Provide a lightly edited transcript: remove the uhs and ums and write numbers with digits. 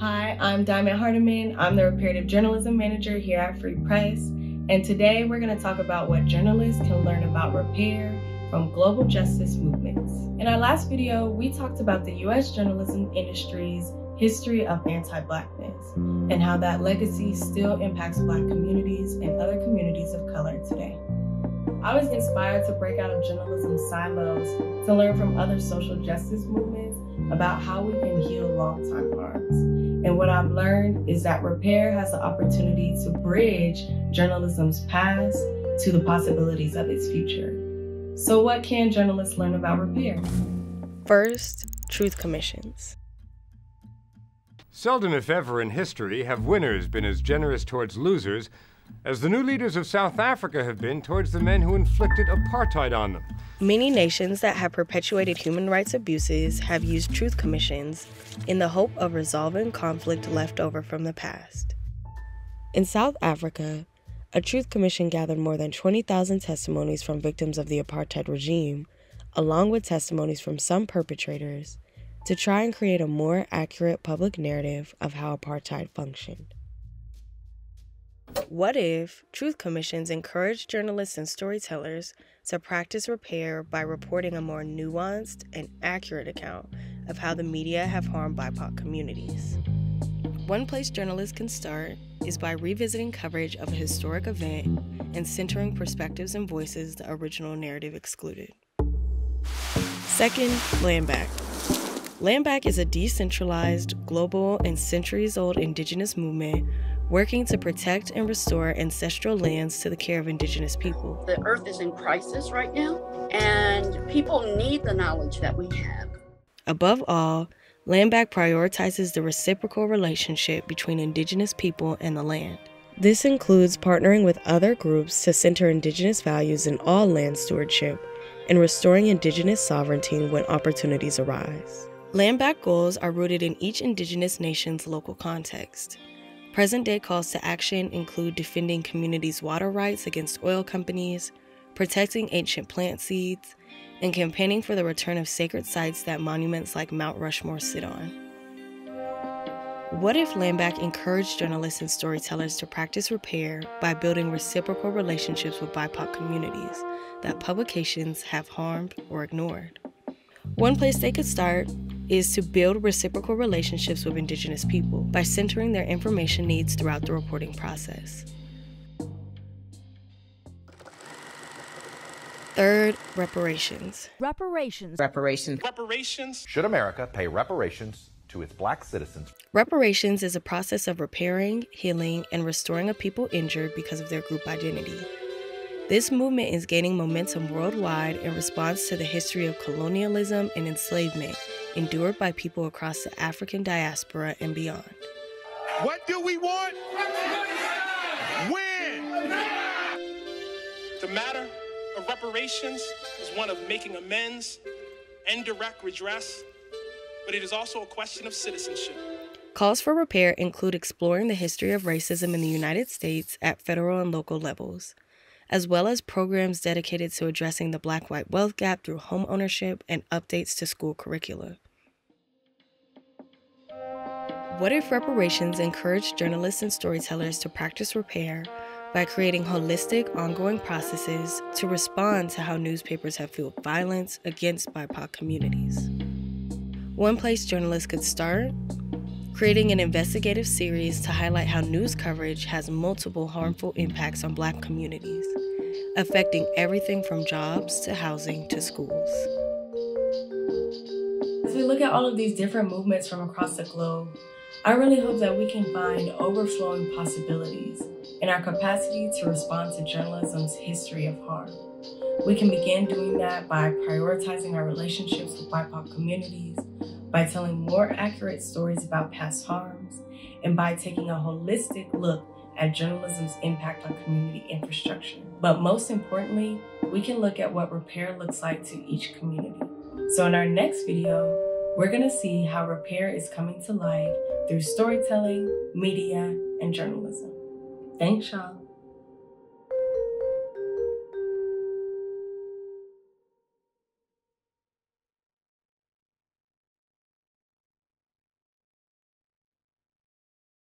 Hi, I'm Diamond Hardiman. I'm the Reparative Journalism Manager here at Free Press. And today we're going to talk about what journalists can learn about repair from global justice movements. In our last video, we talked about the U.S. journalism industry's history of anti-Blackness and how that legacy still impacts Black communities and other communities of color today. I was inspired to break out of journalism silos to learn from other social justice movements about how we can heal long-time harms. And what I've learned is that repair has the opportunity to bridge journalism's past to the possibilities of its future. So what can journalists learn about repair? First, truth commissions. Seldom, if ever, in history have winners been as generous towards losers as the new leaders of South Africa have been towards the men who inflicted apartheid on them. Many nations that have perpetuated human rights abuses have used truth commissions in the hope of resolving conflict left over from the past. In South Africa, a truth commission gathered more than 20,000 testimonies from victims of the apartheid regime, along with testimonies from some perpetrators, to try and create a more accurate public narrative of how apartheid functioned. What if truth commissions encourage journalists and storytellers to practice repair by reporting a more nuanced and accurate account of how the media have harmed BIPOC communities? One place journalists can start is by revisiting coverage of a historic event and centering perspectives and voices the original narrative excluded. Second, Landback. Landback is a decentralized, global, and centuries-old indigenous movement working to protect and restore ancestral lands to the care of indigenous people. The earth is in crisis right now, and people need the knowledge that we have. Above all, Landback prioritizes the reciprocal relationship between indigenous people and the land. This includes partnering with other groups to center indigenous values in all land stewardship and restoring indigenous sovereignty when opportunities arise. Landback goals are rooted in each indigenous nation's local context. Present-day calls to action include defending communities' water rights against oil companies, protecting ancient plant seeds, and campaigning for the return of sacred sites that monuments like Mount Rushmore sit on. What if Landback encouraged journalists and storytellers to practice repair by building reciprocal relationships with BIPOC communities that publications have harmed or ignored? One place they could start is to build reciprocal relationships with indigenous people by centering their information needs throughout the reporting process. Third, reparations. Reparations. Should America pay reparations to its Black citizens? Reparations is a process of repairing, healing, and restoring a people injured because of their group identity. This movement is gaining momentum worldwide in response to the history of colonialism and enslavement endured by people across the African diaspora and beyond. What do we want? When? The matter of reparations is one of making amends and direct redress, but it is also a question of citizenship. Calls for repair include exploring the history of racism in the United States at federal and local levels, as well as programs dedicated to addressing the Black-white wealth gap through home ownership and updates to school curricula. What if reparations encouraged journalists and storytellers to practice repair by creating holistic, ongoing processes to respond to how newspapers have fueled violence against BIPOC communities? One place journalists could start: creating an investigative series to highlight how news coverage has multiple harmful impacts on Black communities, affecting everything from jobs to housing to schools. As we look at all of these different movements from across the globe, I really hope that we can find overflowing possibilities in our capacity to respond to journalism's history of harm. We can begin doing that by prioritizing our relationships with BIPOC communities, by telling more accurate stories about past harms, and by taking a holistic look at journalism's impact on community infrastructure. But most importantly, we can look at what repair looks like to each community. So in our next video, we're going to see how repair is coming to life through storytelling, media, and journalism. Thanks, y'all.